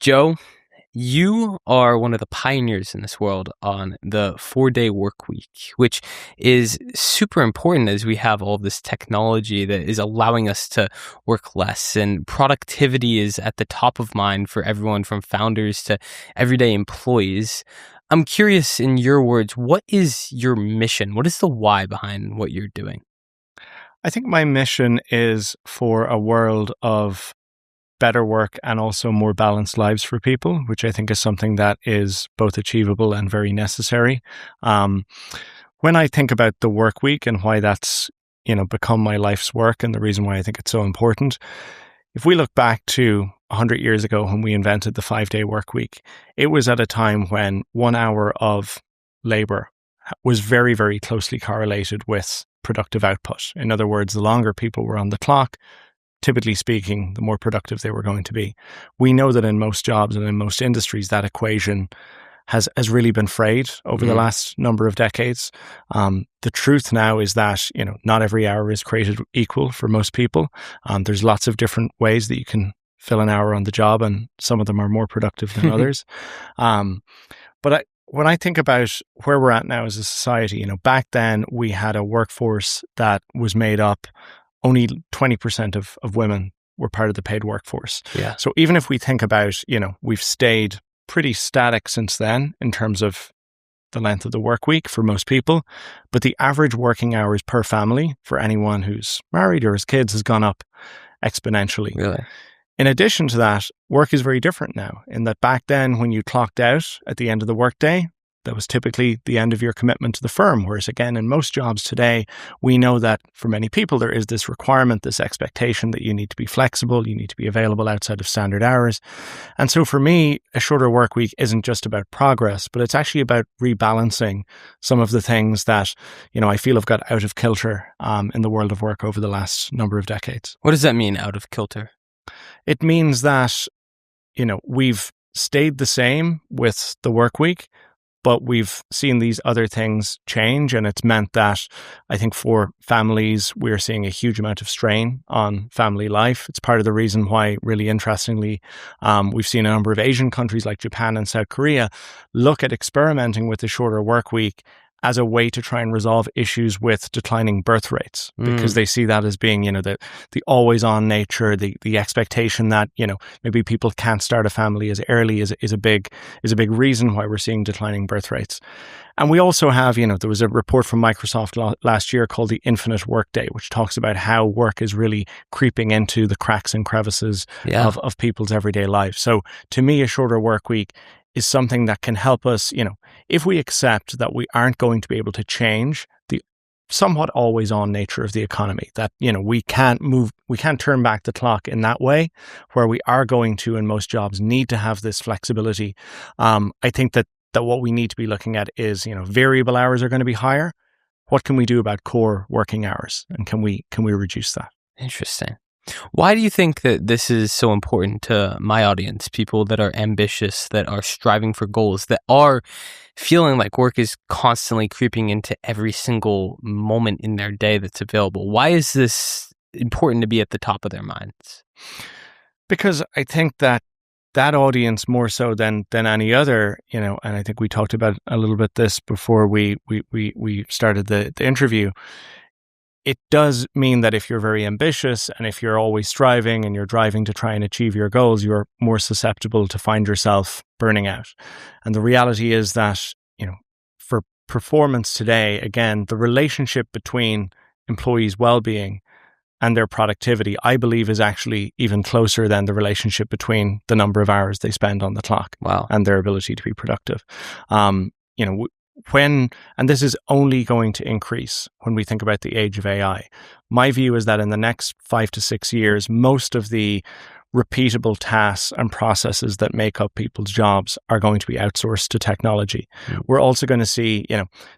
Joe, you are one of the pioneers in this world on the 4-day work week, which is super important as we have all this technology that is allowing us to work less, and productivity is at the top of mind for everyone from founders to everyday employees. I'm curious, in your words, what is your mission? What is the why behind what you're doing? I think my mission is for a world of better work and also more balanced lives for people, which I think is something that is both achievable and very necessary. Um, when I think about the work week and why that's become my life's work and the reason why I think it's so important, if we look back to 100 years ago when we invented the 5-day work week, it was at a time when 1 hour of labor was very, very closely correlated with productive output. In other words, the longer people were on the clock, typically speaking, the more productive they were going to be. We know that in most jobs and in most industries, that equation has really been frayed over the last number of decades. The truth now is that, not every hour is created equal for most people. There's lots of different ways that you can fill an hour on the job, and some of them are more productive than others. When I think about where we're at now as a society, back then we had a workforce that was made up, only 20% of women were part of the paid workforce. Yeah. So even if we think about, we've stayed pretty static since then in terms of the length of the work week for most people, but the average working hours per family for anyone who's married or has kids has gone up exponentially. Really? In addition to that, work is very different now in that back then when you clocked out at the end of the workday, that was typically the end of your commitment to the firm. Whereas again, in most jobs today, we know that for many people, there is this requirement, this expectation that you need to be flexible, you need to be available outside of standard hours. And so for me, a shorter work week isn't just about progress, but it's actually about rebalancing some of the things that, I feel have got out of kilter in the world of work over the last number of decades. What does that mean, out of kilter? It means that, we've stayed the same with the work week, but we've seen these other things change. And it's meant that I think for families, we're seeing a huge amount of strain on family life. It's part of the reason why, really interestingly, we've seen a number of Asian countries like Japan and South Korea look at experimenting with the shorter work week as a way to try and resolve issues with declining birth rates, because they see that as being, the always on nature, the expectation that, maybe people can't start a family as early is a big reason why we're seeing declining birth rates. And we also have, there was a report from Microsoft last year called the Infinite Workday, which talks about how work is really creeping into the cracks and crevices of people's everyday life. So to me, a shorter work week is something that can help us, if we accept that we aren't going to be able to change the somewhat always on nature of the economy, that, we can't turn back the clock in that way, where we are going to, in most jobs, need to have this flexibility. I think that what we need to be looking at is, variable hours are going to be higher. What can we do about core working hours? And can we reduce that? Interesting. Why do you think that this is so important to my audience, people that are ambitious, that are striving for goals, that are feeling like work is constantly creeping into every single moment in their day that's available? Why is this important to be at the top of their minds? Because I think that audience, more so than any other, and I think we talked about a little bit this before we started the interview. It does mean that if you're very ambitious and if you're always striving and you're driving to try and achieve your goals, you're more susceptible to find yourself burning out. And the reality is that, for performance today, again, the relationship between employees' well-being and their productivity, I believe, is actually even closer than the relationship between the number of hours they spend on the clock. Wow. And their ability to be productive. And this is only going to increase when we think about the age of AI. My view is that in the next 5 to 6 years, most of the repeatable tasks and processes that make up people's jobs are going to be outsourced to technology. We're also going to see,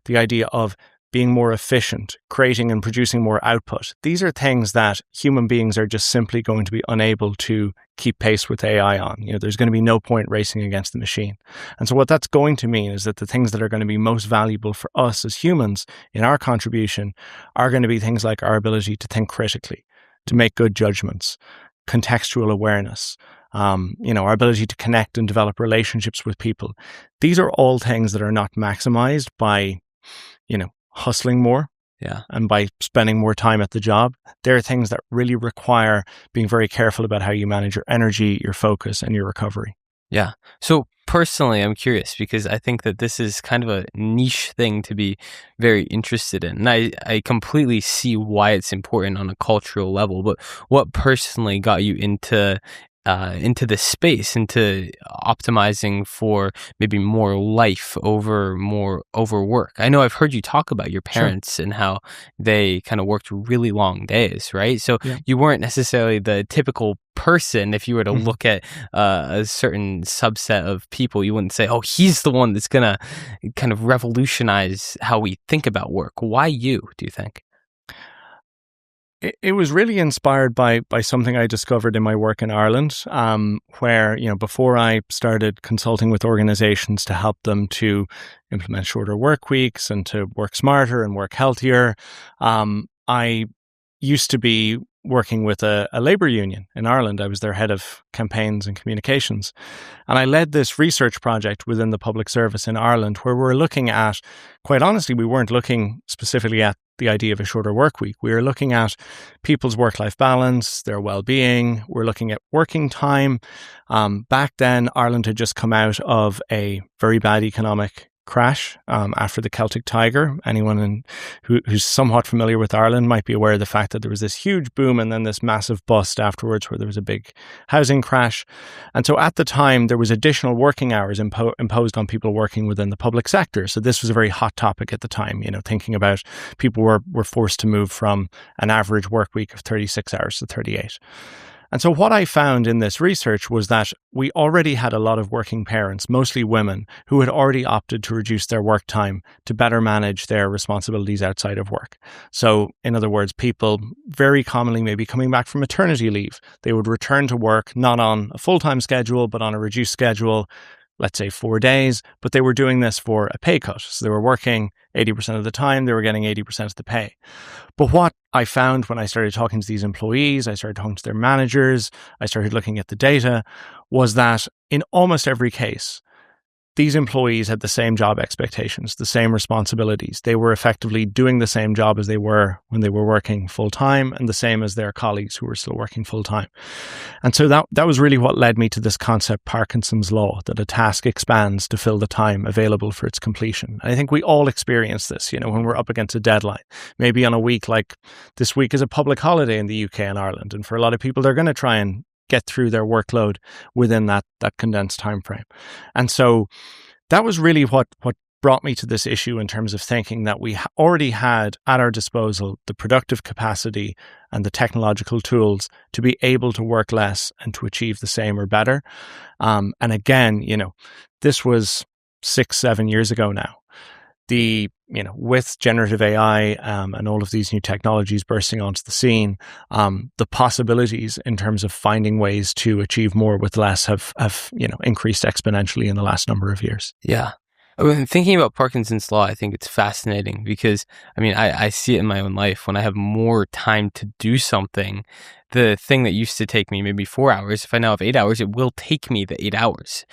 the idea of being more efficient, creating and producing more output. These are things that human beings are just simply going to be unable to keep pace with AI on. There's going to be no point racing against the machine. And so what that's going to mean is that the things that are going to be most valuable for us as humans in our contribution are going to be things like our ability to think critically, to make good judgments, contextual awareness, our ability to connect and develop relationships with people. These are all things that are not maximized by, hustling more Yeah. and by spending more time at the job. They're things that really require being very careful about how you manage your energy, your focus, and your recovery. Yeah. So personally, I'm curious because I think that this is kind of a niche thing to be very interested in. And I completely see why it's important on a cultural level. But what personally got you into this space, into optimizing for maybe more life over work? I know I've heard you talk about your Sure. parents and how they kind of worked really long days, right? So Yeah. you weren't necessarily the typical person. If you were to Mhm. look at a certain subset of people, you wouldn't say, oh, he's the one that's gonna kind of revolutionize how we think about work. Why you, do you think? It was really inspired by something I discovered in my work in Ireland, where, before I started consulting with organizations to help them to implement shorter work weeks and to work smarter and work healthier, I used to be working with a labor union in Ireland. I was their head of campaigns and communications. And I led this research project within the public service in Ireland where we're looking at, quite honestly, we weren't looking specifically at the idea of a shorter work week. We were looking at people's work-life balance, their well-being. We're looking at working time. Back then, Ireland had just come out of a very bad economic crash after the Celtic Tiger. Anyone who's somewhat familiar with Ireland might be aware of the fact that there was this huge boom and then this massive bust afterwards where there was a big housing crash. And so at the time, there was additional working hours imposed on people working within the public sector. So this was a very hot topic at the time, thinking about people were forced to move from an average work week of 36 hours to 38. And so what I found in this research was that we already had a lot of working parents, mostly women, who had already opted to reduce their work time to better manage their responsibilities outside of work. So, in other words, people very commonly maybe coming back from maternity leave, they would return to work not on a full-time schedule, but on a reduced schedule, let's say 4 days, but they were doing this for a pay cut. So they were working 80% of the time, they were getting 80% of the pay. But what I found when I started talking to these employees, I started talking to their managers, I started looking at the data, was that in almost every case, these employees had the same job expectations, the same responsibilities. They were effectively doing the same job as they were when they were working full time and the same as their colleagues who were still working full time. And so that was really what led me to this concept, Parkinson's law, that a task expands to fill the time available for its completion. And I think we all experience this, when we're up against a deadline. Maybe on a week like this week is a public holiday in the UK and Ireland. And for a lot of people, they're going to try and get through their workload within that condensed time frame. And so that was really what brought me to this issue in terms of thinking that we already had at our disposal the productive capacity and the technological tools to be able to work less and to achieve the same or better. And again, this was 6-7 years ago now. With generative AI and all of these new technologies bursting onto the scene, the possibilities in terms of finding ways to achieve more with less have increased exponentially in the last number of years. Yeah. When thinking about Parkinson's law, I think it's fascinating because, I see it in my own life. When I have more time to do something, the thing that used to take me maybe 4 hours, if I now have 8 hours, it will take me the 8 hours.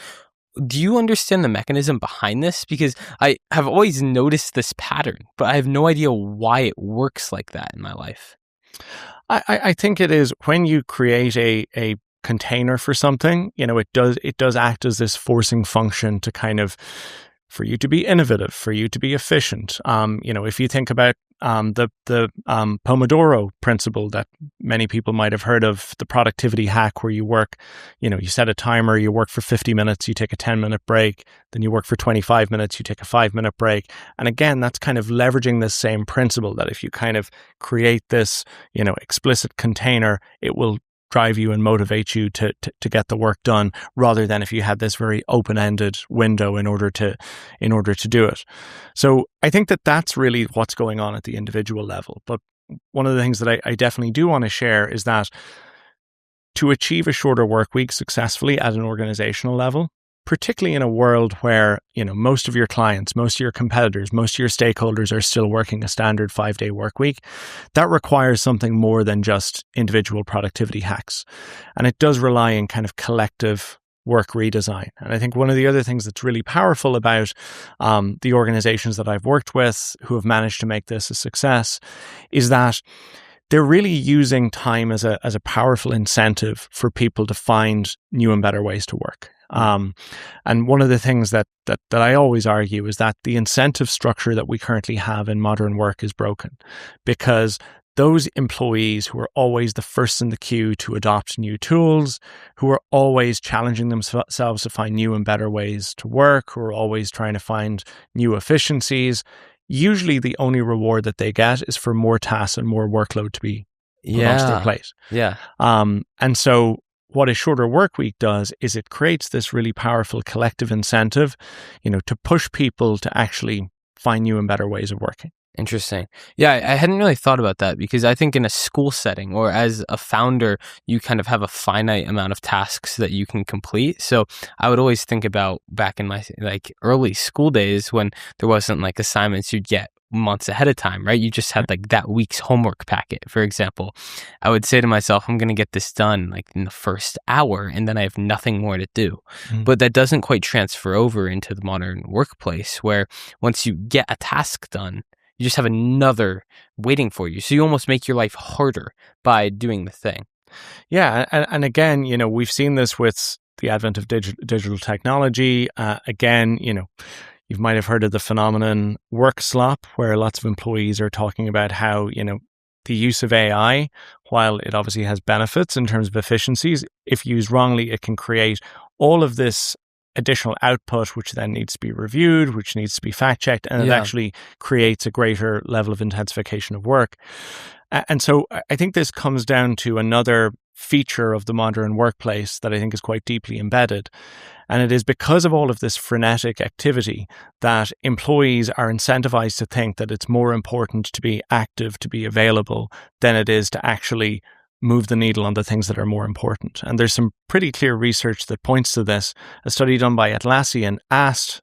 Do you understand the mechanism behind this? Because I have always noticed this pattern, but I have no idea why it works like that in my life. I think it is when you create a container for something, it does act as this forcing function to kind of, for you to be innovative, for you to be efficient. If you think about the Pomodoro principle that many people might have heard of, the productivity hack where you work, you set a timer, you work for 50 minutes, you take a 10-minute break, then you work for 25 minutes, you take a 5-minute break. And again, that's kind of leveraging this same principle that if you kind of create this, explicit container, it will drive you and motivate you to get the work done, rather than if you had this very open-ended window in order to do it. So I think that's really what's going on at the individual level. But one of the things that I definitely do want to share is that to achieve a shorter work week successfully at an organizational level, particularly in a world where, most of your clients, most of your competitors, most of your stakeholders are still working a standard 5-day work week, that requires something more than just individual productivity hacks. And it does rely on kind of collective work redesign. And I think one of the other things that's really powerful about the organizations that I've worked with who have managed to make this a success is that they're really using time as a powerful incentive for people to find new and better ways to work. And one of the things that I always argue is that the incentive structure that we currently have in modern work is broken, because those employees who are always the first in the queue to adopt new tools, who are always challenging themselves to find new and better ways to work, who are always trying to find new efficiencies, usually the only reward that they get is for more tasks and more workload to be put onto their plate. Yeah. And so what a shorter work week does is it creates this really powerful collective incentive, to push people to actually find new and better ways of working. Interesting. Yeah, I hadn't really thought about that, because I think in a school setting or as a founder, you kind of have a finite amount of tasks that you can complete. So I would always think about back in my early school days when there wasn't assignments you'd get months ahead of time, right? You just had that week's homework packet, for example. I would say to myself, I'm going to get this done in the first hour, and then I have nothing more to do. But that doesn't quite transfer over into the modern workplace, where once you get a task done, you just have another waiting for you. So you almost make your life harder by doing the thing. Yeah. And again, we've seen this with the advent of digital technology. Again, you might have heard of the phenomenon work slop, where lots of employees are talking about how, the use of AI, while it obviously has benefits in terms of efficiencies, if used wrongly, it can create all of this additional output, which then needs to be reviewed, which needs to be fact-checked, and it actually creates a greater level of intensification of work. And so I think this comes down to another feature of the modern workplace that I think is quite deeply embedded. And it is because of all of this frenetic activity that employees are incentivized to think that it's more important to be active, to be available, than it is to actually move the needle on the things that are more important. And there's some pretty clear research that points to this. A study done by Atlassian asked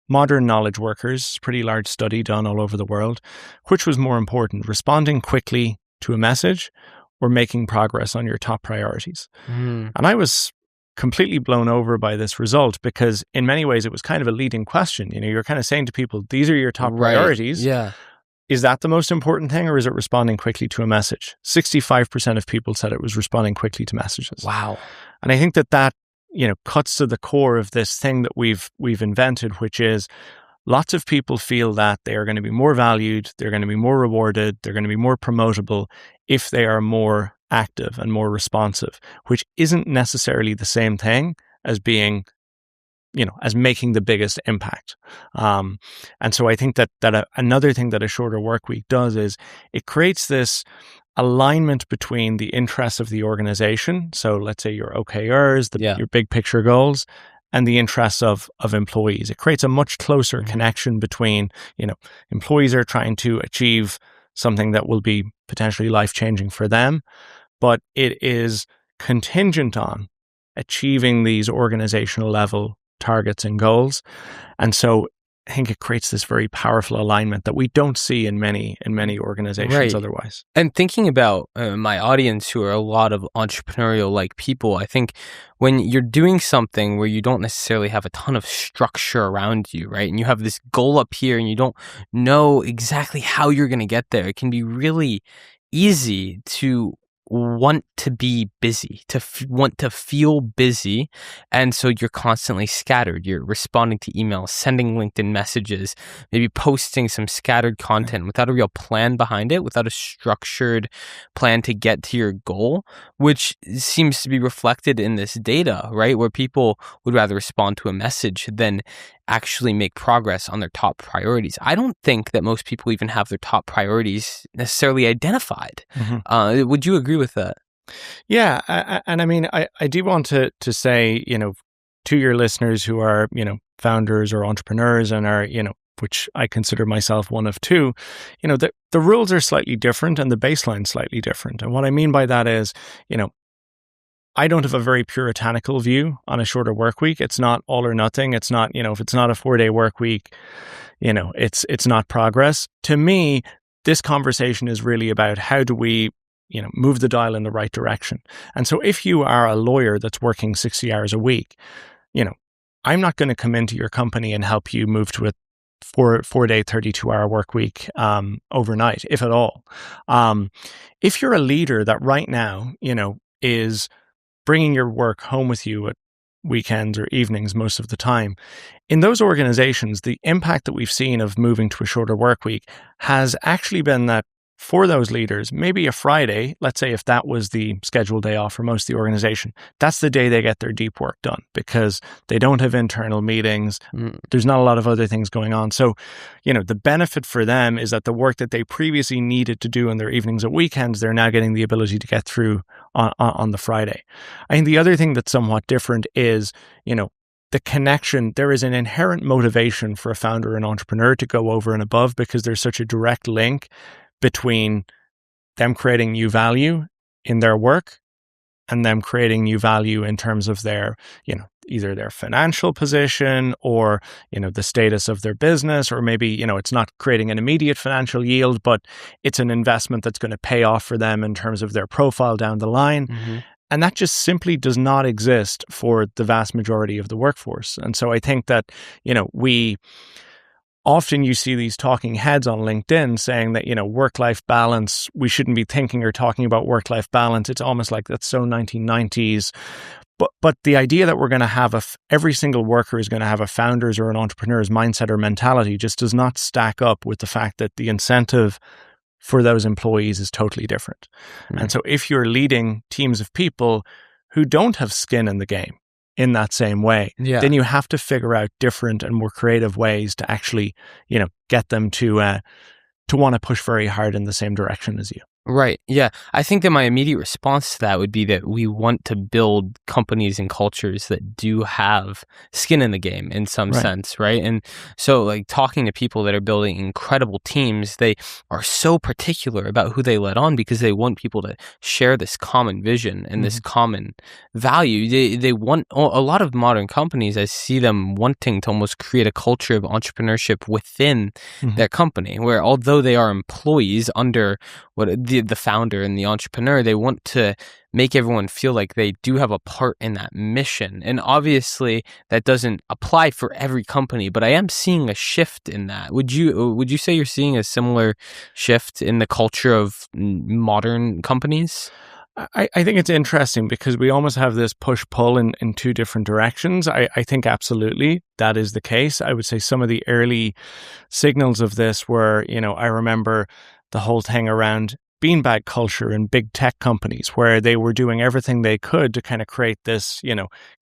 modern knowledge workers, pretty large study done all over the world, which was more important, responding quickly to a message or making progress on your top priorities. And I was completely blown over by this result, because in many ways it was kind of a leading question. You're kind of saying to people, these are your top priorities. Yeah. Is that the most important thing, or is it responding quickly to a message? 65% of people said it was responding quickly to messages. Wow. And I think that cuts to the core of this thing that we've invented, which is lots of people feel that they are going to be more valued, they're going to be more rewarded, they're going to be more promotable if they are more active and more responsive, which isn't necessarily the same thing as being as making the biggest impact. And so I think that another thing that a shorter work week does is it creates this alignment between the interests of the organization. So let's say your OKRs, your big picture goals, and the interests of employees. It creates a much closer connection between, employees are trying to achieve something that will be potentially life-changing for them, but it is contingent on achieving these organizational level targets and goals. And so I think it creates this very powerful alignment that we don't see in many organizations otherwise. And thinking about my audience, who are a lot of entrepreneurial people, I think when you're doing something where you don't necessarily have a ton of structure around you, right? And you have this goal up here and you don't know exactly how you're going to get there, it can be really easy to want to be busy, to want to feel busy. And so you're constantly scattered. You're responding to emails, sending LinkedIn messages, maybe posting some scattered content without a real plan behind it, without a structured plan to get to your goal, which seems to be reflected in this data, right? Where people would rather respond to a message than actually make progress on their top priorities. I don't think that most people even have their top priorities necessarily identified. Would you agree with that? Yeah. And I mean, I do want to say, to your listeners who are, founders or entrepreneurs and are, which I consider myself one of two, the rules are slightly different and the baseline slightly different. And what I mean by that is, I don't have a very puritanical view on a shorter work week. It's not all or nothing. It's not, if it's not a 4-day work week, it's not progress. To me, this conversation is really about how do we, move the dial in the right direction. And so if you are a lawyer that's working 60 hours a week, I'm not going to come into your company and help you move to a 4-day, 32-hour work week overnight, if at all. If you're a leader that right now, is bringing your work home with you at weekends or evenings most of the time, in those organizations, the impact that we've seen of moving to a shorter work week has actually been that for those leaders, maybe a Friday, let's say if that was the scheduled day off for most of the organization, that's the day they get their deep work done because they don't have internal meetings. There's not a lot of other things going on. So, the benefit for them is that the work that they previously needed to do in their evenings and weekends, they're now getting the ability to get through on the Friday. I think the other thing that's somewhat different is, the connection. There is an inherent motivation for a founder or an entrepreneur to go over and above because there's such a direct link between them creating new value in their work and them creating new value in terms of their, either their financial position or, the status of their business, or maybe, it's not creating an immediate financial yield, but it's an investment that's going to pay off for them in terms of their profile down the line. Mm-hmm. And that just simply does not exist for the vast majority of the workforce. And so I think that, often you see these talking heads on LinkedIn saying that, work-life balance, we shouldn't be thinking or talking about work-life balance. It's almost like that's so 1990s. But the idea that we're going to have every single worker is going to have a founder's or an entrepreneur's mindset or mentality just does not stack up with the fact that the incentive for those employees is totally different. Mm-hmm. And so if you're leading teams of people who don't have skin in the game, in that same way, then you have to figure out different and more creative ways to actually, get them to want to push very hard in the same direction as you. Right. Yeah. I think that my immediate response to that would be that we want to build companies and cultures that do have skin in the game in some sense, right? And so like talking to people that are building incredible teams, they are so particular about who they let on because they want people to share this common vision and this common value. They want a lot of modern companies, I see them wanting to almost create a culture of entrepreneurship within their company where although they are employees under the founder and the entrepreneur, they want to make everyone feel like they do have a part in that mission. And obviously that doesn't apply for every company, but I am seeing a shift in that. Would you say you're seeing a similar shift in the culture of modern companies? I think it's interesting because we almost have this push-pull in two different directions. I think absolutely that is the case. I would say some of the early signals of this were, I remember the whole thing around beanbag culture in big tech companies where they were doing everything they could to kind of create this,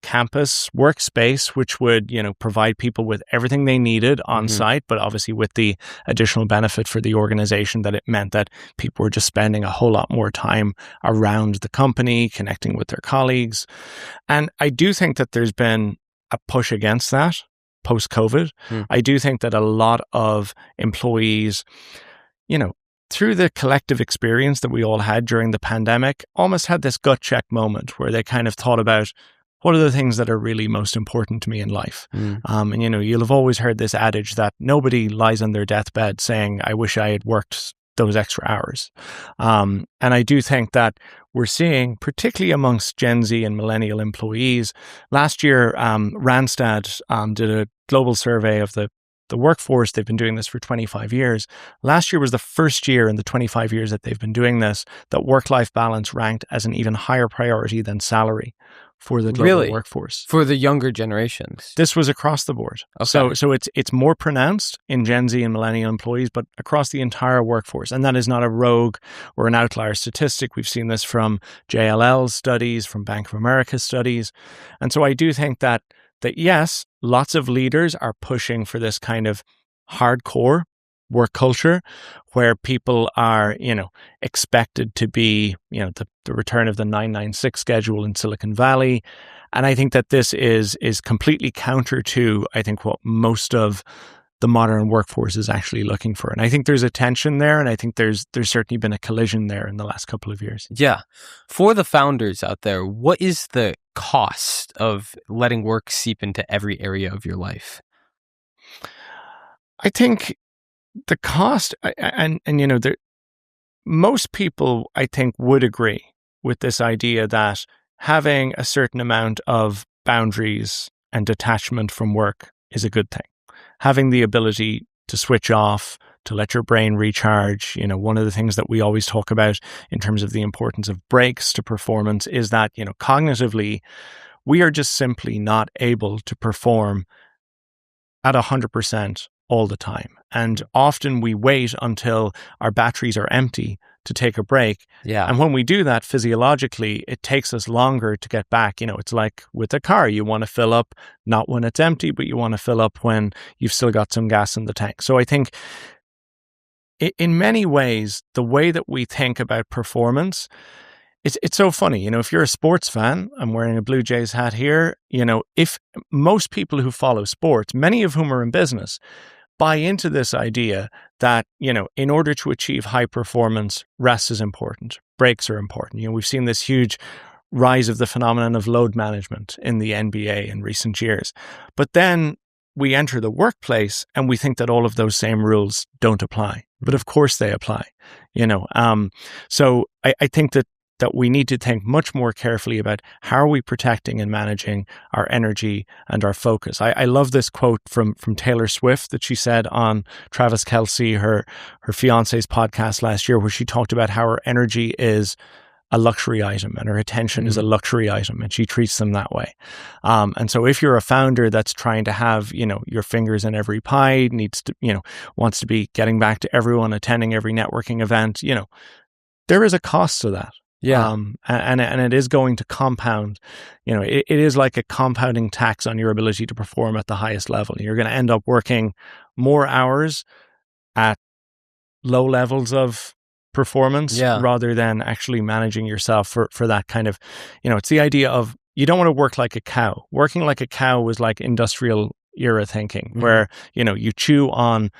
campus workspace, which would, provide people with everything they needed on site, but obviously with the additional benefit for the organization that it meant that people were just spending a whole lot more time around the company, connecting with their colleagues. And I do think that there's been a push against that post-COVID. I do think that a lot of employees, through the collective experience that we all had during the pandemic, almost had this gut check moment where they kind of thought about what are the things that are really most important to me in life. And, you'll have always heard this adage that nobody lies on their deathbed saying, I wish I had worked those extra hours. And I do think that we're seeing, particularly amongst Gen Z and millennial employees, last year, Randstad did a global survey of the workforce. They've been doing this for 25 years. Last year was the first year in the 25 years that they've been doing this that work-life balance ranked as an even higher priority than salary for the global workforce. For the younger generations? This was across the board. Okay. So it's more pronounced in Gen Z and millennial employees, but across the entire workforce. And that is not a rogue or an outlier statistic. We've seen this from JLL's studies, from Bank of America studies. And so I do think that yes, lots of leaders are pushing for this kind of hardcore work culture where people are, expected to be, the return of the 996 schedule in Silicon Valley. And I think that this is completely counter to, I think, what most of the modern workforce is actually looking for. And I think there's a tension there, and I think there's certainly been a collision there in the last couple of years. Yeah. For the founders out there, what is the cost of letting work seep into every area of your life? I think the cost, and most people, I think, would agree with this idea that having a certain amount of boundaries and detachment from work is a good thing. Having the ability to switch off, to let your brain recharge. One of the things that we always talk about in terms of the importance of breaks to performance is that, cognitively, we are just simply not able to perform at 100% all the time. And often we wait until our batteries are empty to take a break. Yeah. And when we do that physiologically, it takes us longer to get back. It's like with a car, you want to fill up not when it's empty, but you want to fill up when you've still got some gas in the tank. So I think in many ways, the way that we think about performance, it's so funny. If you're a sports fan, I'm wearing a Blue Jays hat here, if most people who follow sports, many of whom are in business, buy into this idea that, in order to achieve high performance, rest is important. Breaks are important. We've seen this huge rise of the phenomenon of load management in the NBA in recent years. But then we enter the workplace and we think that all of those same rules don't apply. But of course they apply, So I think that we need to think much more carefully about how are we protecting and managing our energy and our focus. I love this quote from Taylor Swift that she said on Travis Kelce, her fiance's podcast last year, where she talked about how her energy is a luxury item and her attention is a luxury item, and she treats them that way. And so if you're a founder that's trying to have, your fingers in every pie, wants to be getting back to everyone, attending every networking event, there is a cost to that. Yeah. And it is going to compound. It is like a compounding tax on your ability to perform at the highest level. You're going to end up working more hours at low levels of performance rather than actually managing yourself for that kind of, it's the idea of you don't want to work like a cow. Working like a cow was like industrial era thinking, where, you chew on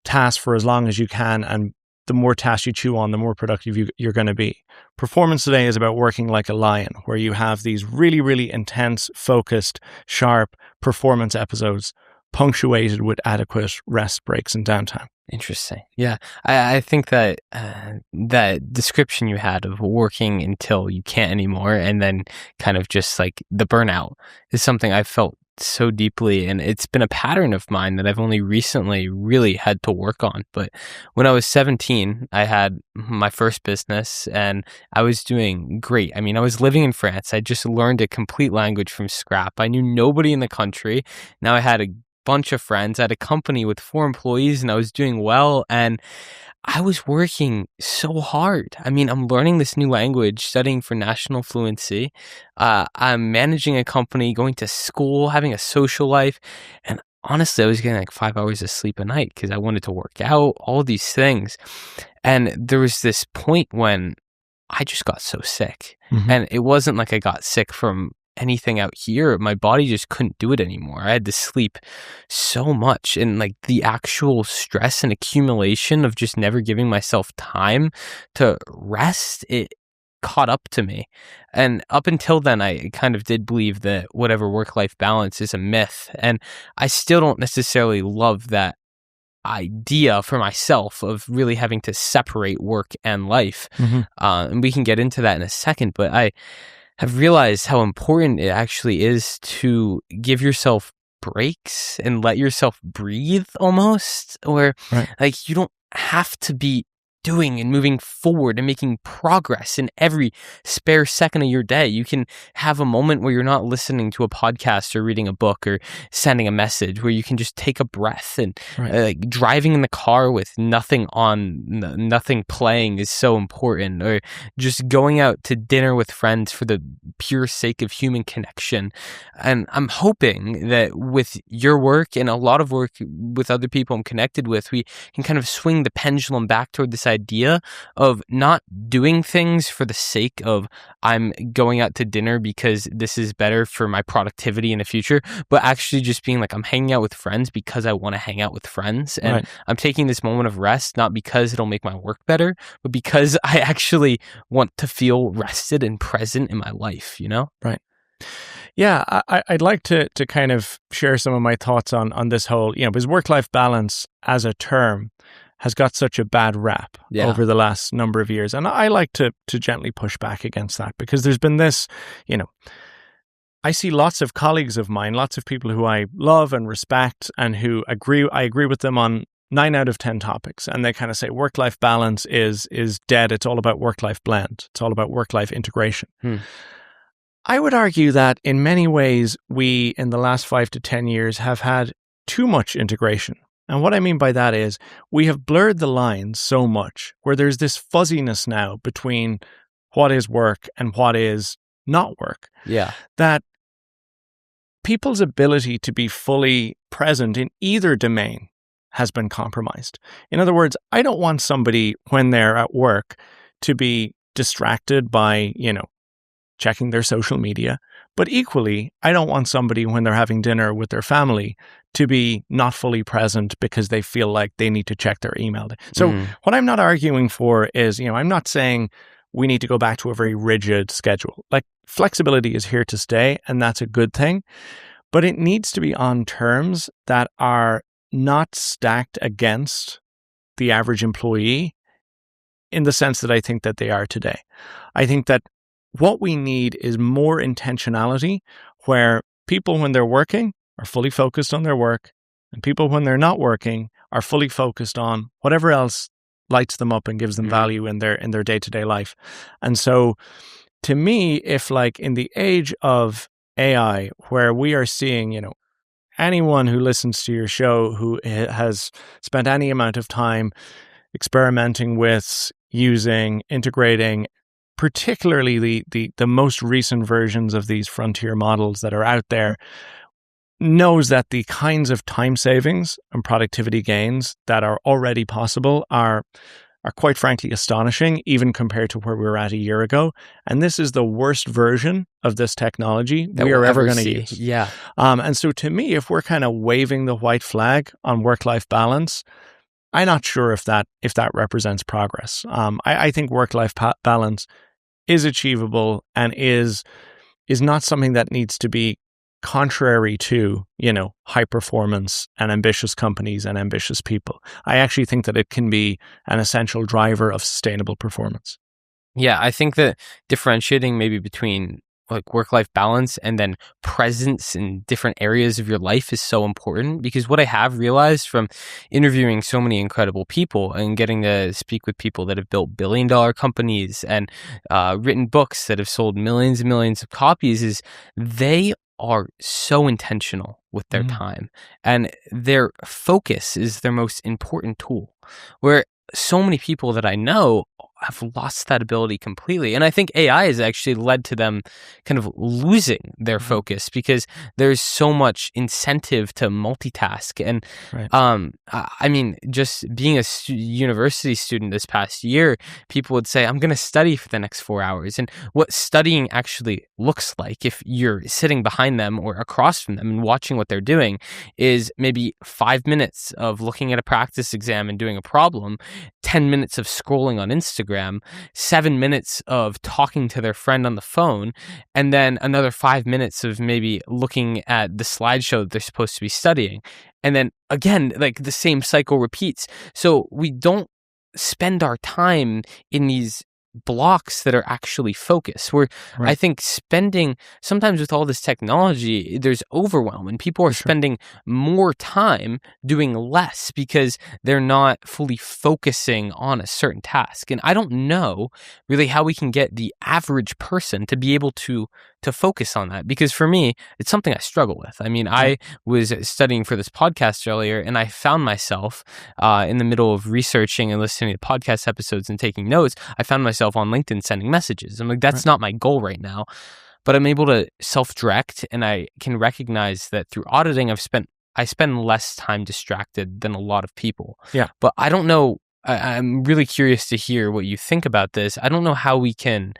tasks for as long as you can, and the more tasks you chew on, the more productive you're going to be. Performance today is about working like a lion, where you have these really, really intense, focused, sharp performance episodes punctuated with adequate rest breaks and downtime. Interesting. Yeah. I think that that description you had of working until you can't anymore and then kind of just like the burnout is something I've felt so deeply, and it's been a pattern of mine that I've only recently really had to work on. But when I was 17, I had my first business and I was doing great. I mean, I was living in France. I just learned a complete language from scrap. I knew nobody in the country. Now I had a bunch of friends. I had a company with 4 employees and I was doing well, and I was working so hard. I mean, I'm learning this new language, studying for national fluency. I'm managing a company, going to school, having a social life. And honestly, I was getting like 5 hours of sleep a night because I wanted to work out, all these things. And there was this point when I just got so sick. And it wasn't like I got sick from anything out here. My body just couldn't do it anymore. I had to sleep so much, and like the actual stress and accumulation of just never giving myself time to rest, it caught up to me. And up until then, I kind of did believe that whatever work-life balance is a myth, and I still don't necessarily love that idea for myself of really having to separate work and life. And we can get into that in a second, but I have realized how important it actually is to give yourself breaks and let yourself breathe almost, or like you don't have to be doing and moving forward and making progress in every spare second of your day. You can have a moment where you're not listening to a podcast or reading a book or sending a message, where you can just take a breath, and like driving in the car with nothing on, nothing playing is so important, or just going out to dinner with friends for the pure sake of human connection. And I'm hoping that with your work and a lot of work with other people I'm connected with, we can kind of swing the pendulum back toward this idea of not doing things for the sake of I'm going out to dinner because this is better for my productivity in the future, but actually just being like I'm hanging out with friends because I want to hang out with friends. And Right. I'm taking this moment of rest, not because it'll make my work better, but because I actually want to feel rested and present in my life, you know? Right. Yeah, I'd like to kind of share some of my thoughts on this whole, because work-life balance as a term has got such a bad rap over the last number of years. And I like to gently push back against that, because there's been this, I see lots of colleagues of mine, lots of people who I love and respect and who I agree with them on 9 out of 10 topics. And they kind of say work-life balance is dead. It's all about work-life blend. It's all about work-life integration. I would argue that in many ways, we in the last 5 to 10 years have had too much integration. And what I mean by that is we have blurred the lines so much where there's this fuzziness now between what is work and what is not work. Yeah. That people's ability to be fully present in either domain has been compromised. In other words, I don't want somebody when they're at work to be distracted by, checking their social media. But equally, I don't want somebody when they're having dinner with their family to be not fully present because they feel like they need to check their email. So what I'm not arguing for is, I'm not saying we need to go back to a very rigid schedule. Like flexibility is here to stay, and that's a good thing. But it needs to be on terms that are not stacked against the average employee in the sense that I think that they are today. I think that what we need is more intentionality, where people, when they're working, are fully focused on their work, and people, when they're not working, are fully focused on whatever else lights them up and gives them value in their day-to-day life. And so, to me, if like in the age of AI, where we are seeing, anyone who listens to your show who has spent any amount of time experimenting with, using, integrating, particularly the most recent versions of these frontier models that are out there, knows that the kinds of time savings and productivity gains that are already possible are quite frankly astonishing, even compared to where we were at a year ago. And this is the worst version of this technology that we are we'll ever ever going to see. use. Yeah. And so to me, if we're kind of waving the white flag on work-life balance, I'm not sure if that represents progress. I think work-life balance is achievable and is not something that needs to be contrary to, high performance and ambitious companies and ambitious people. I actually think that it can be an essential driver of sustainable performance. Yeah, I think that differentiating maybe between like work-life balance and then presence in different areas of your life is so important, because what I have realized from interviewing so many incredible people and getting to speak with people that have built billion-dollar companies and written books that have sold millions and millions of copies is they are so intentional with their time, and their focus is their most important tool, where so many people that I know have lost that ability completely. And I think AI has actually led to them kind of losing their focus, because there's so much incentive to multitask. And I mean, just being a university student this past year, people would say, I'm going to study for the next 4 hours. And what studying actually looks like, if you're sitting behind them or across from them and watching what they're doing, is maybe 5 minutes of looking at a practice exam and doing a problem, 10 minutes of scrolling on Instagram, 7 minutes of talking to their friend on the phone, and then another 5 minutes of maybe looking at the slideshow that they're supposed to be studying. And then again, like the same cycle repeats. So we don't spend our time in these blocks that are actually focused. Where I think spending, sometimes with all this technology, there's overwhelm and people are spending more time doing less because they're not fully focusing on a certain task. And I don't know really how we can get the average person to be able to focus on that, because for me, it's something I struggle with. I mean, I was studying for this podcast earlier, and I found myself in the middle of researching and listening to podcast episodes and taking notes. I found myself on LinkedIn sending messages. I'm like, that's not my goal right now, but I'm able to self-direct, and I can recognize that through auditing, I spend less time distracted than a lot of people. Yeah. But I don't know I'm really curious to hear what you think about this. I don't know how we can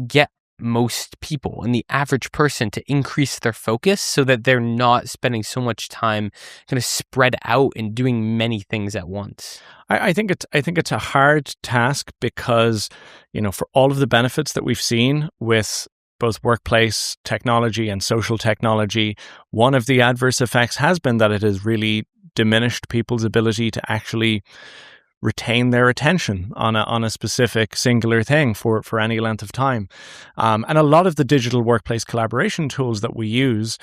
get most people and the average person to increase their focus so that they're not spending so much time kind of spread out and doing many things at once. I think it's a hard task because, for all of the benefits that we've seen with both workplace technology and social technology, one of the adverse effects has been that it has really diminished people's ability to actually retain their attention on a specific singular thing for any length of time. And a lot of the digital workplace collaboration tools that we use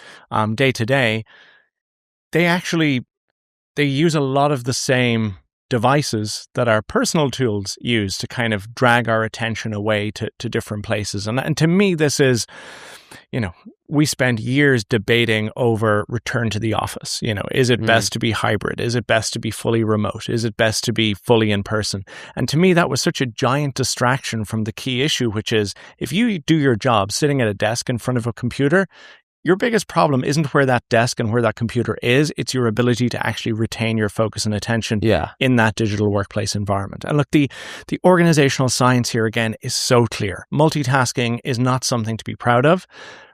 day to day, they use a lot of the same devices that our personal tools use to kind of drag our attention away to different places. And to me, this is, we spend years debating over return to the office. Is it best to be hybrid? Is it best to be fully remote? Is it best to be fully in person? And to me, that was such a giant distraction from the key issue, which is if you do your job sitting at a desk in front of a computer, your biggest problem isn't where that desk and where that computer is. It's your ability to actually retain your focus and attention in that digital workplace environment. And look, the organizational science here again is so clear. Multitasking is not something to be proud of.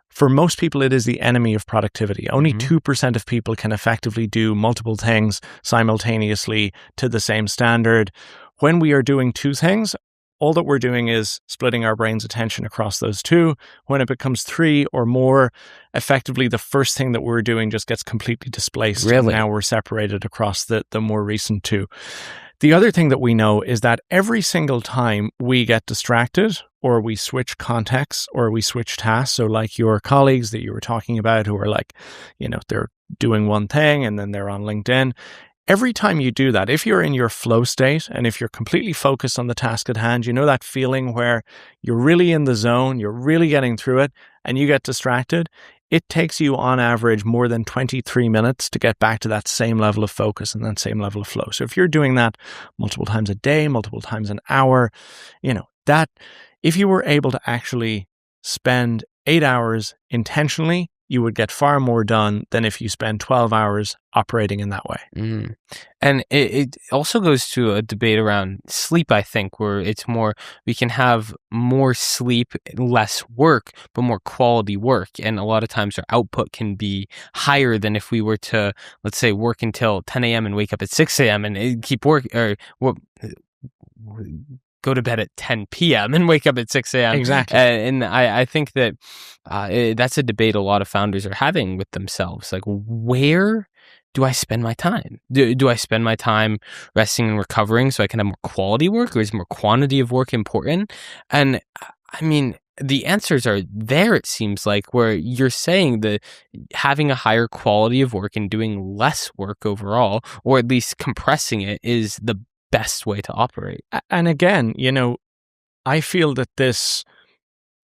For most people, it is the enemy of productivity. Only 2% of people can effectively do multiple things simultaneously to the same standard. When we are doing two things, all that we're doing is splitting our brain's attention across those two. When it becomes three or more, effectively the first thing that we're doing just gets completely displaced. Really? And now we're separated across the more recent two. The other thing that we know is that every single time we get distracted or we switch contexts or we switch tasks, so like your colleagues that you were talking about who are like, they're doing one thing and then they're on LinkedIn. Every time you do that, if you're in your flow state and if you're completely focused on the task at hand, that feeling where you're really in the zone, you're really getting through it, and you get distracted, it takes you on average more than 23 minutes to get back to that same level of focus and that same level of flow. So if you're doing that multiple times a day, multiple times an hour, that if you were able to actually spend 8 hours intentionally, you would get far more done than if you spend 12 hours operating in that way. And it also goes to a debate around sleep, I think, where it's more, we can have more sleep, less work, but more quality work. And a lot of times our output can be higher than if we were to, let's say, work until 10 a.m. and wake up at 6 a.m. and keep working, or go to bed at 10 p.m. and wake up at 6 a.m. Exactly. And I think that that's a debate a lot of founders are having with themselves. Like, where do I spend my time? Do I spend my time resting and recovering so I can have more quality work, or is more quantity of work important? And I mean, the answers are there, it seems like, where you're saying that having a higher quality of work and doing less work overall, or at least compressing it, is the best way to operate. And again, I feel that this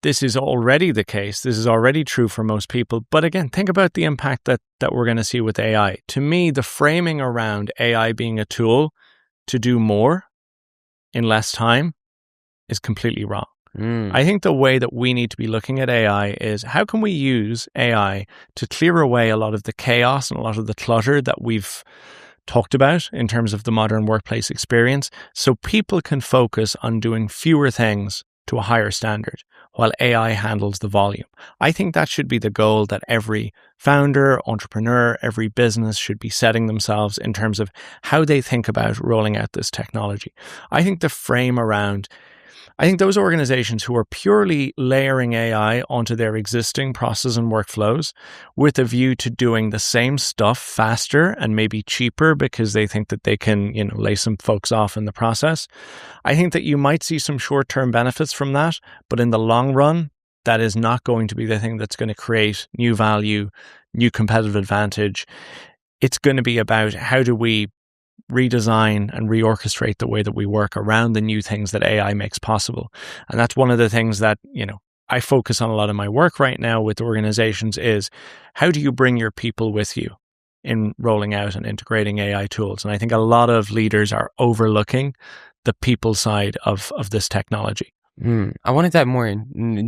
is already the case. This is already true for most people. But again, think about the impact that we're going to see with AI. To me, the framing around AI being a tool to do more in less time is completely wrong. I think the way that we need to be looking at AI is how can we use AI to clear away a lot of the chaos and a lot of the clutter that we've talked about in terms of the modern workplace experience, so people can focus on doing fewer things to a higher standard while AI handles the volume. I think that should be the goal that every founder, entrepreneur, every business should be setting themselves in terms of how they think about rolling out this technology. I think the frame around those organizations who are purely layering AI onto their existing processes and workflows with a view to doing the same stuff faster and maybe cheaper because they think that they can, lay some folks off in the process. I think that you might see some short-term benefits from that, but in the long run, that is not going to be the thing that's going to create new value, new competitive advantage. It's going to be about how do we redesign and reorchestrate the way that we work around the new things that AI makes possible. And that's one of the things that, I focus on a lot of my work right now with organizations is how do you bring your people with you in rolling out and integrating AI tools? And I think a lot of leaders are overlooking the people side of this technology. I want to dive more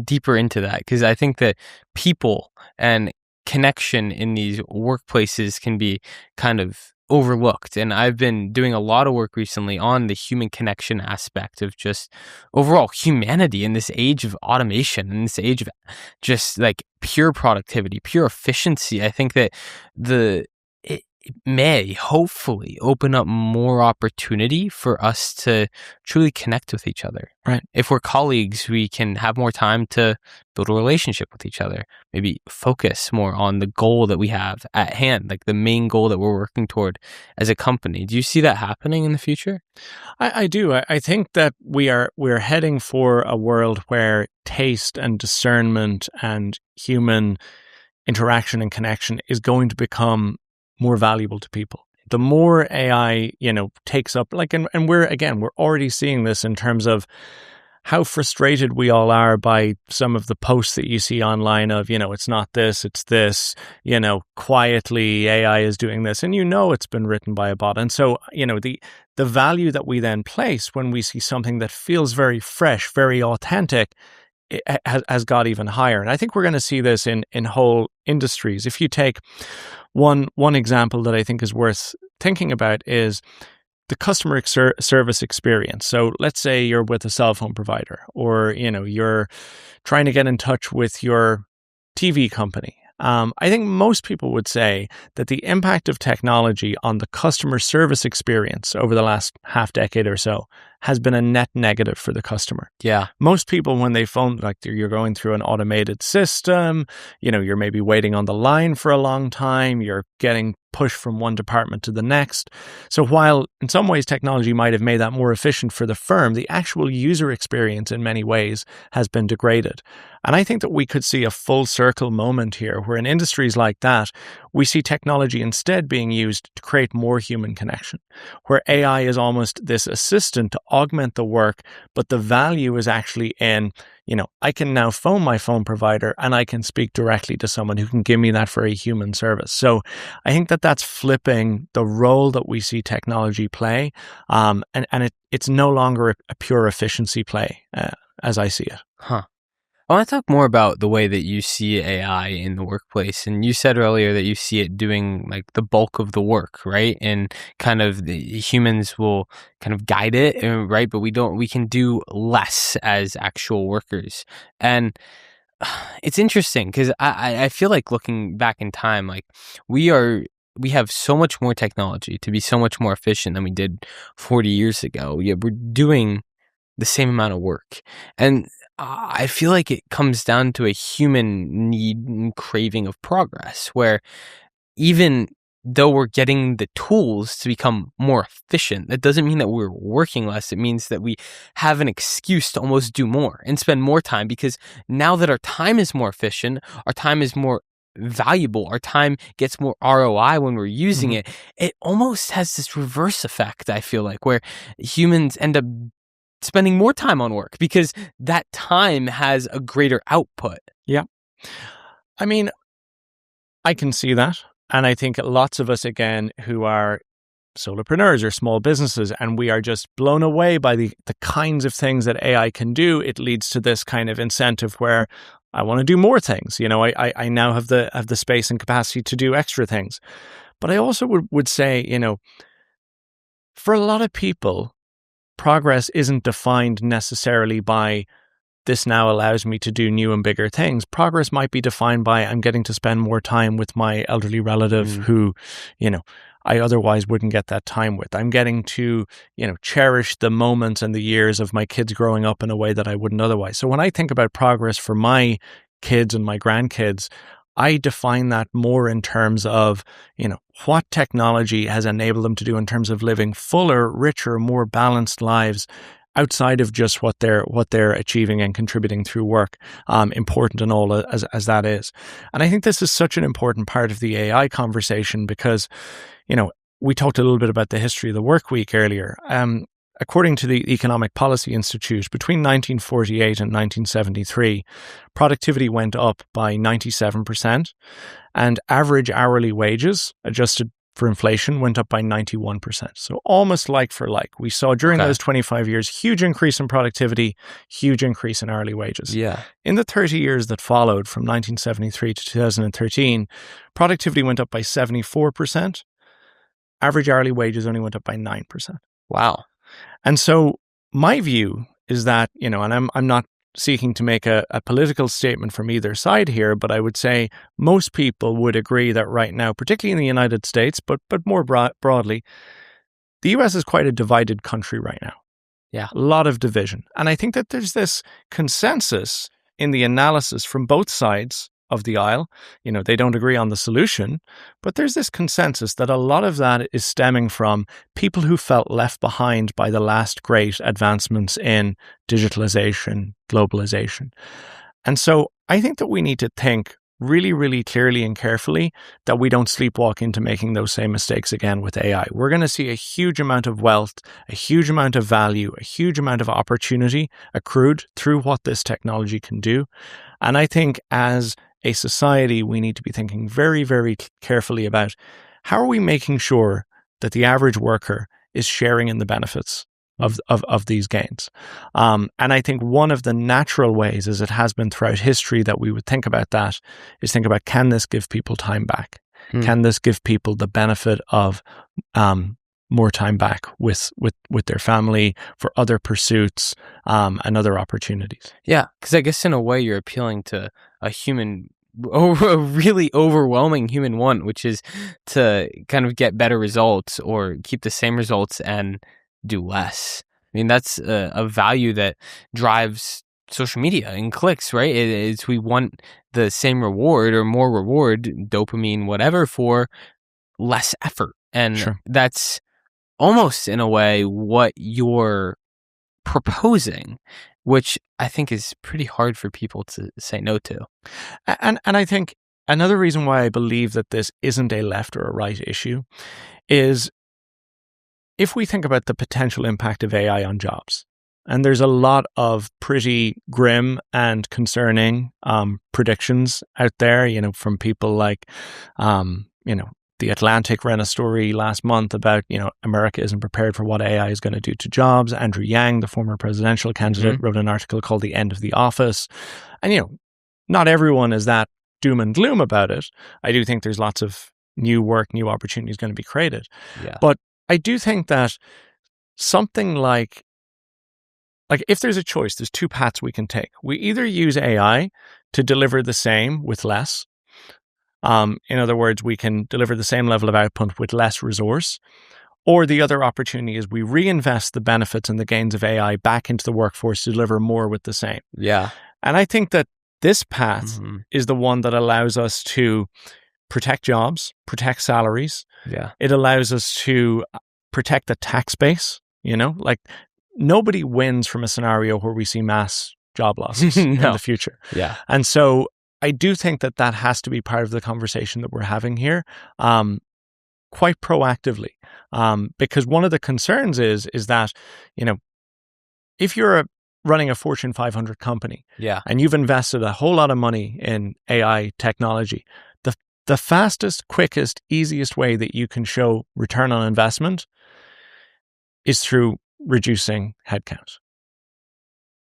deeper into that, because I think that people and connection in these workplaces can be kind of overlooked. And I've been doing a lot of work recently on the human connection aspect of just overall humanity in this age of automation, in this age of just like pure productivity, pure efficiency. I think that it may hopefully open up more opportunity for us to truly connect with each other. Right. If we're colleagues, we can have more time to build a relationship with each other, maybe focus more on the goal that we have at hand, like the main goal that we're working toward as a company. Do you see that happening in the future? I do. I think that we're heading for a world where taste and discernment and human interaction and connection is going to become more valuable to people. The more AI, takes up, and we're already seeing this in terms of how frustrated we all are by some of the posts that you see online of, it's not this, it's this, quietly AI is doing this, and it's been written by a bot. And so, the value that we then place when we see something that feels very fresh, very authentic, it has got even higher. And I think we're going to see this in whole industries. If you take one example that I think is worth thinking about is the customer service experience. So let's say you're with a cell phone provider, or you're trying to get in touch with your TV company. I think most people would say that the impact of technology on the customer service experience over the last half decade or so has been a net negative for the customer. Yeah. Most people, when they phone, like you're going through an automated system, you're maybe waiting on the line for a long time, you're getting pushed from one department to the next. So while in some ways technology might have made that more efficient for the firm, the actual user experience in many ways has been degraded. And I think that we could see a full circle moment here where in industries like that, we see technology instead being used to create more human connection, where AI is almost this assistant to augment the work, but the value is actually in, I can now phone my phone provider and I can speak directly to someone who can give me that very human service. So I think that that's flipping the role that we see technology play. And it's no longer a pure efficiency play as I see it. Huh. I want to talk more about the way that you see AI in the workplace. And you said earlier that you see it doing like the bulk of the work, right? And kind of the humans will kind of guide it, right? But we can do less as actual workers. And it's interesting because I feel like looking back in time, like we have so much more technology to be so much more efficient than we did 40 years ago. Yeah, we're doing the same amount of work. And I feel like it comes down to a human need and craving of progress, where even though we're getting the tools to become more efficient, that doesn't mean that we're working less. It means that we have an excuse to almost do more and spend more time, because now that our time is more efficient, our time is more valuable, our time gets more ROI when we're using it. It almost has this reverse effect, I feel like, where humans end up spending more time on work because that time has a greater output. Yeah. I mean, I can see that. And I think lots of us, again, who are solopreneurs or small businesses, and we are just blown away by the kinds of things that AI can do, it leads to this kind of incentive where I want to do more things. I now have the space and capacity to do extra things. But I also would say, for a lot of people, progress isn't defined necessarily by this now allows me to do new and bigger things. Progress might be defined by I'm getting to spend more time with my elderly relative who, I otherwise wouldn't get that time with. I'm getting to, cherish the moments and the years of my kids growing up in a way that I wouldn't otherwise. So when I think about progress for my kids and my grandkids, I define that more in terms of, what technology has enabled them to do in terms of living fuller, richer, more balanced lives outside of just what they're achieving and contributing through work, important and all as that is. And I think this is such an important part of the AI conversation because, we talked a little bit about the history of the work week earlier. According to the Economic Policy Institute, between 1948 and 1973, productivity went up by 97%, and average hourly wages, adjusted for inflation, went up by 91%. So almost like for like. We saw during those 25 years, huge increase in productivity, huge increase in hourly wages. Yeah. In the 30 years that followed, from 1973 to 2013, productivity went up by 74%. average hourly wages only went up by 9%. Wow. And so my view is that, and I'm not seeking to make a political statement from either side here, but I would say most people would agree that right now, particularly in the United States, but more broadly, the US is quite a divided country right now. Yeah. A lot of division. And I think that there's this consensus in the analysis from both sides of the aisle. They don't agree on the solution, but there's this consensus that a lot of that is stemming from people who felt left behind by the last great advancements in digitalization, globalization. And so I think that we need to think really, really clearly and carefully that we don't sleepwalk into making those same mistakes again with AI. We're going to see a huge amount of wealth, a huge amount of value, a huge amount of opportunity accrued through what this technology can do. And I think as a society, we need to be thinking very, very carefully about how are we making sure that the average worker is sharing in the benefits of these gains. And I think one of the natural ways, as it has been throughout history, that we would think about that is think about, can this give people time back? Can this give people the benefit of more time back with their family for other pursuits and other opportunities? Yeah, because I guess in a way you're appealing to a really overwhelming human want, which is to kind of get better results or keep the same results and do less. I mean, that's a value that drives social media and clicks, right? It's we want the same reward or more reward, dopamine, whatever, for less effort. And that's almost in a way what you're proposing, which I think is pretty hard for people to say no to. And I think another reason why I believe that this isn't a left or a right issue is if we think about the potential impact of AI on jobs, and there's a lot of pretty grim and concerning predictions out there, from people like, The Atlantic ran a story last month about, America isn't prepared for what AI is going to do to jobs. Andrew Yang, the former presidential candidate, wrote an article called The End of the Office. And, not everyone is that doom and gloom about it. I do think there's lots of new work, new opportunities going to be created. Yeah. But I do think that something like if there's a choice, there's two paths we can take. We either use AI to deliver the same with less. In other words, we can deliver the same level of output with less resource. Or the other opportunity is we reinvest the benefits and the gains of AI back into the workforce to deliver more with the same. Yeah. And I think that this path is the one that allows us to protect jobs, protect salaries. Yeah. It allows us to protect the tax base. Nobody wins from a scenario where we see mass job losses in the future. Yeah. And so I do think that has to be part of the conversation that we're having here, quite proactively, because one of the concerns is that, if you're running a Fortune 500 company, and you've invested a whole lot of money in AI technology, the fastest, quickest, easiest way that you can show return on investment is through reducing headcount.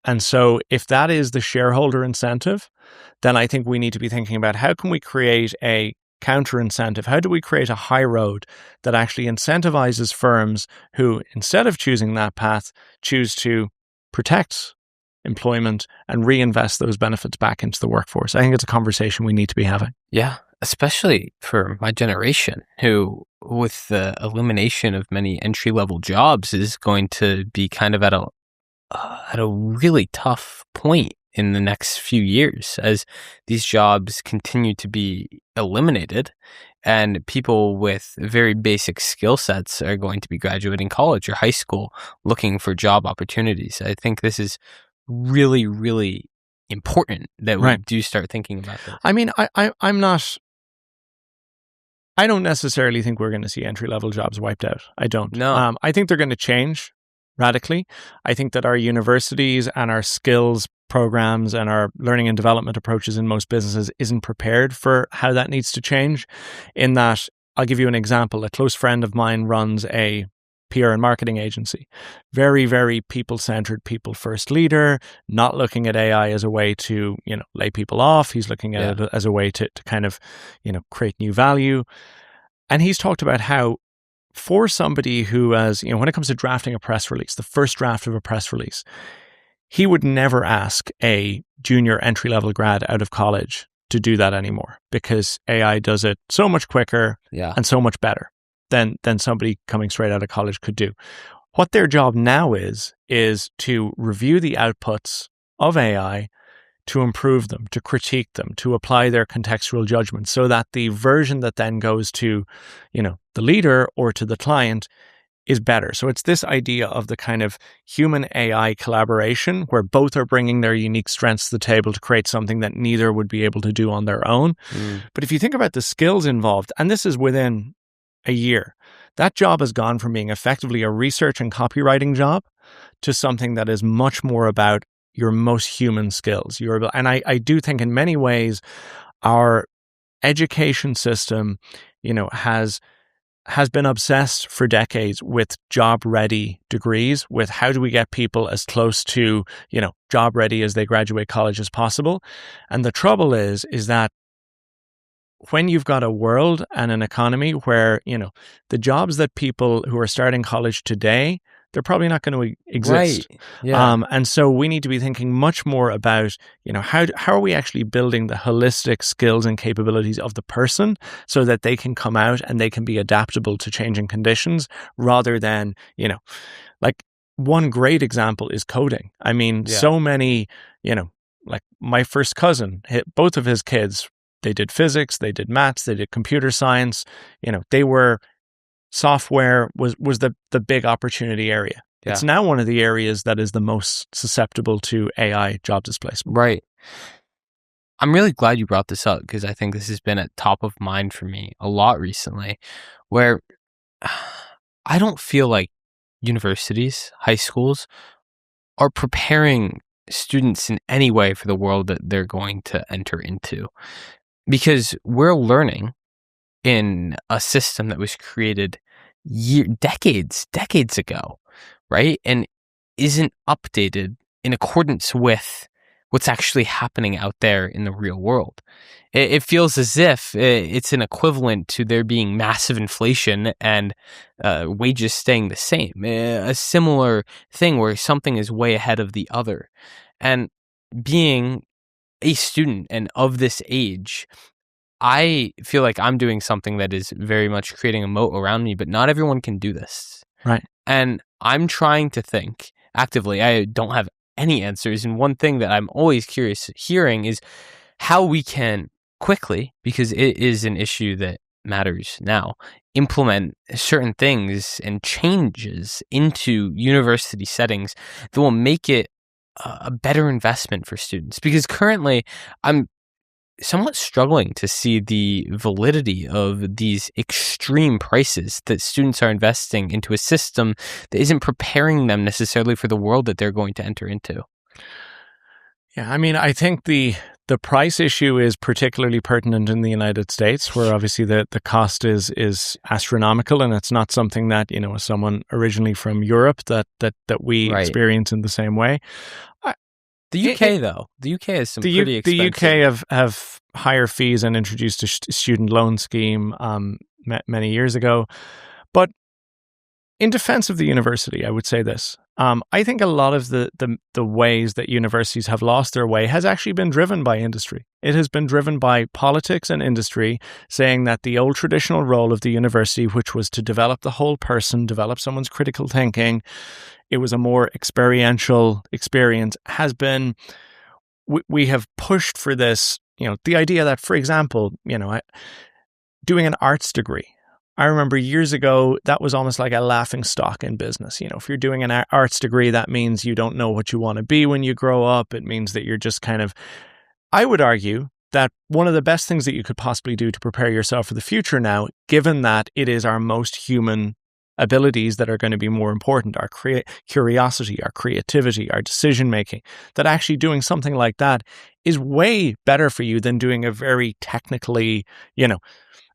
And so if that is the shareholder incentive, then I think we need to be thinking about how can we create a counter incentive? How do we create a high road that actually incentivizes firms who, instead of choosing that path, choose to protect employment and reinvest those benefits back into the workforce? I think it's a conversation we need to be having. Yeah, especially for my generation, who, with the elimination of many entry-level jobs, is going to be kind of at a really tough point in the next few years as these jobs continue to be eliminated, and people with very basic skill sets are going to be graduating college or high school looking for job opportunities. I think this is really, really important that we do start thinking about this. I mean, I don't necessarily think we're going to see entry-level jobs wiped out. I don't. No. I think they're going to change radically. I think that our universities and our skills programs and our learning and development approaches in most businesses isn't prepared for how that needs to change. In that, I'll give you an example. A close friend of mine runs a PR and marketing agency. Very, very people-centered, people-first leader, not looking at AI as a way to, lay people off. He's looking at it as a way to kind of, create new value. And he's talked about how for somebody who has, when it comes to drafting a press release, the first draft of a press release, he would never ask a junior entry-level grad out of college to do that anymore, because AI does it so much quicker and so much better than somebody coming straight out of college could do. What their job now is to review the outputs of AI, to improve them, to critique them, to apply their contextual judgment, so that the version that then goes to, the leader or to the client is better. So it's this idea of the kind of human AI collaboration where both are bringing their unique strengths to the table to create something that neither would be able to do on their own. But if you think about the skills involved, and this is within a year, that job has gone from being effectively a research and copywriting job to something that is much more about your most human skills. And I do think in many ways our education system, has been obsessed for decades with job-ready degrees, with how do we get people as close to, job-ready as they graduate college as possible. And the trouble is that when you've got a world and an economy where, the jobs that people who are starting college today, they're probably not going to exist. Right. Yeah. And so we need to be thinking much more about, how are we actually building the holistic skills and capabilities of the person so that they can come out and they can be adaptable to changing conditions, rather than, like one great example is coding. I mean, so many, like my first cousin, both of his kids, they did physics, they did maths, they did computer science, they were software was the big opportunity area. Yeah. It's now one of the areas that is the most susceptible to AI job displacement. Right. I'm really glad you brought this up, because I think this has been at top of mind for me a lot recently, where I don't feel like universities, high schools are preparing students in any way for the world that they're going to enter into, because we're learning in a system that was created decades ago, right? And isn't updated in accordance with what's actually happening out there in the real world. It feels as if it's an equivalent to there being massive inflation and wages staying the same. A similar thing where something is way ahead of the other. And being a student and of this age, I feel like I'm doing something that is very much creating a moat around me, but not everyone can do this. Right. And I'm trying to think actively. I don't have any answers. And one thing that I'm always curious hearing is how we can quickly, because it is an issue that matters now, implement certain things and changes into university settings that will make it a better investment for students. Because currently I'm somewhat struggling to see the validity of these extreme prices that students are investing into a system that isn't preparing them necessarily for the world that they're going to enter into. Yeah, I mean, I think the price issue is particularly pertinent in the United States, where obviously the cost is astronomical, and it's not something that, as someone originally from Europe that we experience in the same way. The UK, though. The UK has some pretty expensive. The UK have higher fees and introduced a student loan scheme many years ago. But in defense of the university, I would say this. I think a lot of the ways that universities have lost their way has actually been driven by industry. It has been driven by politics and industry saying that the old traditional role of the university, which was to develop the whole person, develop someone's critical thinking, it was a more experiential experience, has been, we have pushed for this, the idea that, for example, doing an arts degree. I remember years ago, that was almost like a laughing stock in business. If you're doing an arts degree, that means you don't know what you want to be when you grow up. It means that you're just kind of, I would argue that one of the best things that you could possibly do to prepare yourself for the future now, given that it is our most human abilities that are going to be more important, our curiosity, our creativity, our decision-making, that actually doing something like that is way better for you than doing a very technically,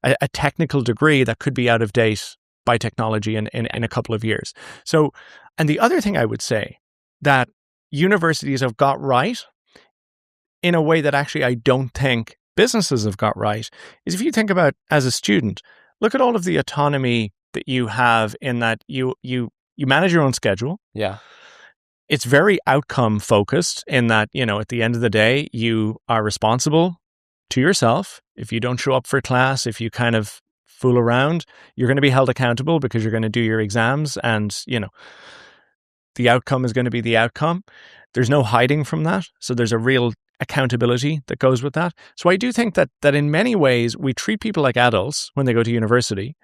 a technical degree that could be out of date by technology in a couple of years. So, and the other thing I would say that universities have got right in a way that actually I don't think businesses have got right is if you think about as a student, look at all of the autonomy that you have in that you manage your own schedule. Yeah. It's very outcome focused in that, at the end of the day, you are responsible to yourself. If you don't show up for class, if you kind of fool around, you're going to be held accountable because you're going to do your exams, and, the outcome is going to be the outcome. There's no hiding from that. So there's a real accountability that goes with that. So I do think that in many ways, we treat people like adults when they go to university,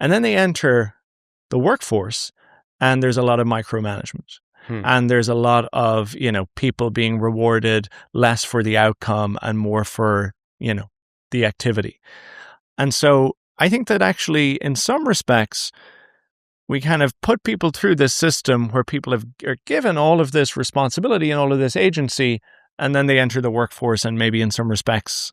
and then they enter the workforce, and there's a lot of micromanagement. And there's a lot of, people being rewarded less for the outcome and more for, the activity. And so I think that actually, in some respects, we kind of put people through this system where people are given all of this responsibility and all of this agency, and then they enter the workforce, and maybe in some respects,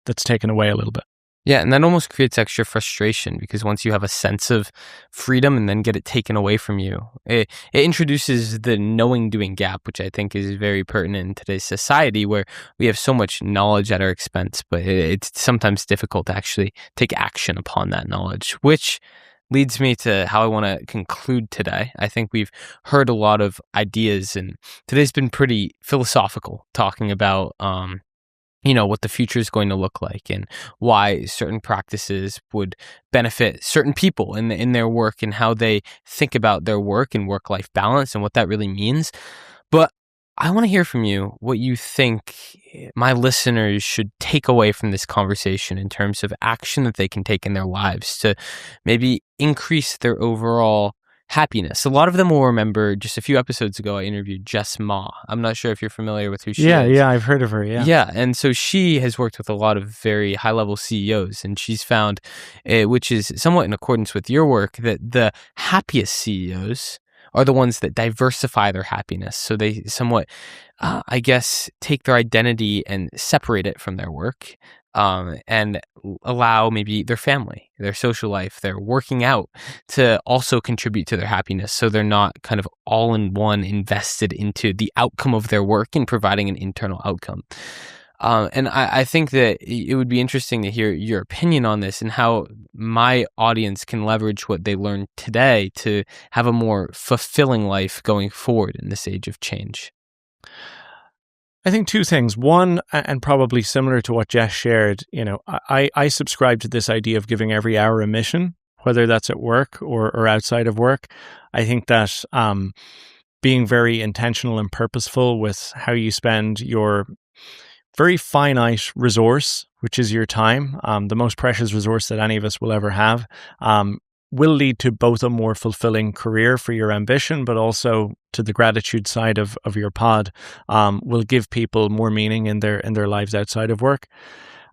that's taken away a little bit. Yeah, and that almost creates extra frustration, because once you have a sense of freedom and then get it taken away from you, it introduces the knowing-doing gap, which I think is very pertinent in today's society, where we have so much knowledge at our expense, but it's sometimes difficult to actually take action upon that knowledge, which leads me to how I want to conclude today. I think we've heard a lot of ideas, and today's been pretty philosophical, talking about what the future is going to look like and why certain practices would benefit certain people in their work, and how they think about their work and work-life balance and what that really means. But I want to hear from you what you think my listeners should take away from this conversation in terms of action that they can take in their lives to maybe increase their overall happiness. A lot of them will remember just a few episodes ago, I interviewed Jess Ma. I'm not sure if you're familiar with who she is. Yeah, I've heard of her, yeah. Yeah, and so she has worked with a lot of very high-level CEOs, and she's found, which is somewhat in accordance with your work, that the happiest CEOs are the ones that diversify their happiness. So they somewhat, take their identity and separate it from their work, and allow maybe their family, their social life, their working out to also contribute to their happiness. So they're not kind of all in one invested into the outcome of their work and providing an internal outcome. And I think that it would be interesting to hear your opinion on this and how my audience can leverage what they learned today to have a more fulfilling life going forward in this age of change. I think two things. One, and probably similar to what Jess shared, I subscribe to this idea of giving every hour a mission, whether that's at work or outside of work. I think that being very intentional and purposeful with how you spend your very finite resource, which is your time, the most precious resource that any of us will ever have, will lead to both a more fulfilling career for your ambition, but also to the gratitude side of your pod, will give people more meaning in their lives outside of work.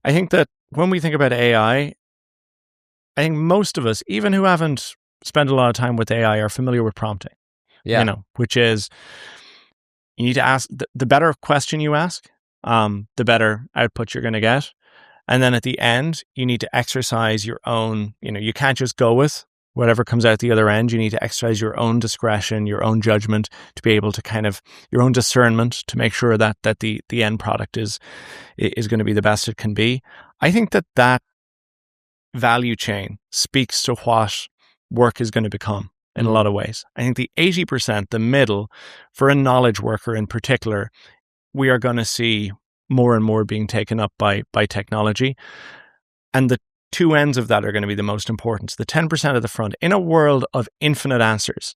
I think that when we think about AI, I think most of us, even who haven't spent a lot of time with AI, are familiar with prompting. Yeah. Which is, you need to ask, the better question you ask, the better output you're going to get. And then at the end, you need to exercise your own, you can't just go with whatever comes out the other end. You need to exercise your own discretion, your own judgment, to be able to kind of, your own discernment, to make sure that the end product is going to be the best it can be. I think that value chain speaks to what work is going to become in a lot of ways. I think the 80%, the middle, for a knowledge worker in particular, we are going to see more and more being taken up by technology. And the two ends of that are going to be the most important. So the 10% at the front, in a world of infinite answers,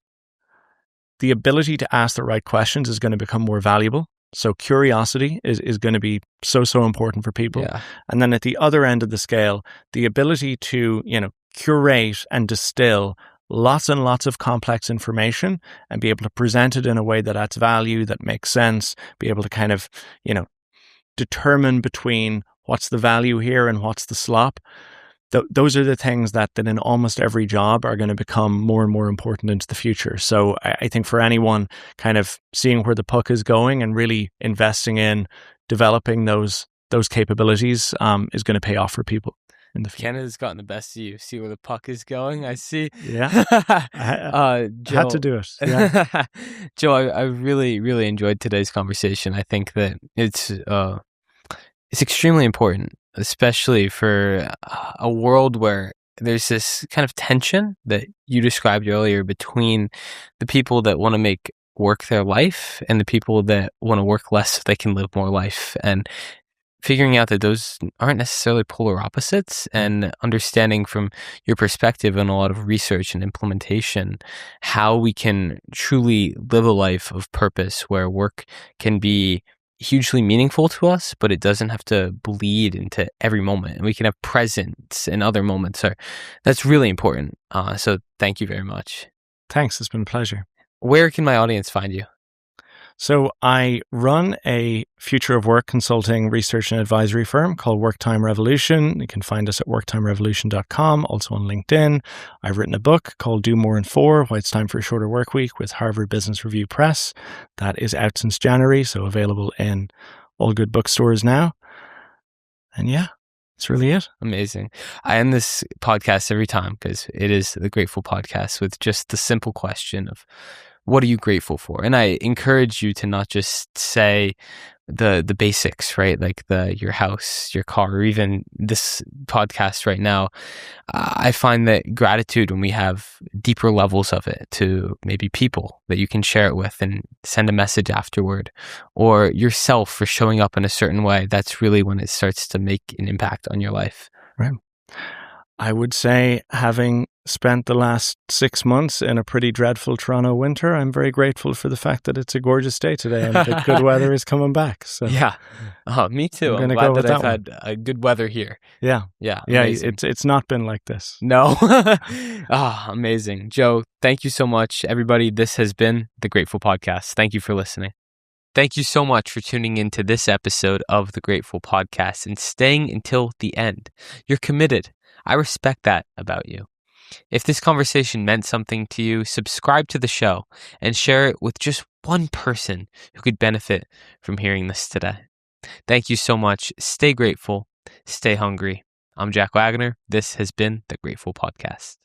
the ability to ask the right questions is going to become more valuable. So curiosity is going to be so important for people. Yeah. And then at the other end of the scale, the ability to, curate and distill lots and lots of complex information and be able to present it in a way that adds value, that makes sense, be able to kind of, determine between what's the value here and what's the slop. Those are the things that in almost every job are going to become more and more important into the future. So I think for anyone kind of seeing where the puck is going and really investing in developing those capabilities is going to pay off for people in the future. Canada's gotten the best of you. See where the puck is going? I see. Yeah. I Joe, had to do it. Yeah. Joe, I really, really enjoyed today's conversation. I think that it's extremely important, especially for a world where there's this kind of tension that you described earlier between the people that want to make work their life and the people that want to work less so they can live more life. And figuring out that those aren't necessarily polar opposites, and understanding from your perspective and a lot of research and implementation how we can truly live a life of purpose where work can be hugely meaningful to us, but it doesn't have to bleed into every moment, and we can have presence in other moments. That's really important. So thank you very much. Thanks. It's been a pleasure. Where can my audience find you? So I run a future of work consulting, research and advisory firm called Worktime Revolution. You can find us at worktimerevolution.com, also on LinkedIn. I've written a book called Do More in 4, Why It's Time for a Shorter Work Week with Harvard Business Review Press. That is out since January, so available in all good bookstores now. And yeah, that's really it. Amazing. I end this podcast every time, because it is the Grateful Podcast, with just the simple question of, what are you grateful for? And I encourage you to not just say the basics, right? Like your house, your car, or even this podcast right now. I find that gratitude, when we have deeper levels of it, to maybe people that you can share it with and send a message afterward, or yourself for showing up in a certain way, that's really when it starts to make an impact on your life. Right. I would say, having spent the last 6 months in a pretty dreadful Toronto winter, I'm very grateful for the fact that it's a gorgeous day today and the good weather is coming back. So yeah, me too. I'm glad that I've had good weather here. Yeah, amazing. It's not been like this. No. Amazing. Joe, thank you so much. Everybody, this has been the Grateful Podcast. Thank you for listening. Thank you so much for tuning into this episode of the Grateful Podcast and staying until the end. You're committed. I respect that about you. If this conversation meant something to you, subscribe to the show and share it with just one person who could benefit from hearing this today. Thank you so much. Stay grateful. Stay hungry. I'm Jack Wagoner. This has been the Grateful Podcast.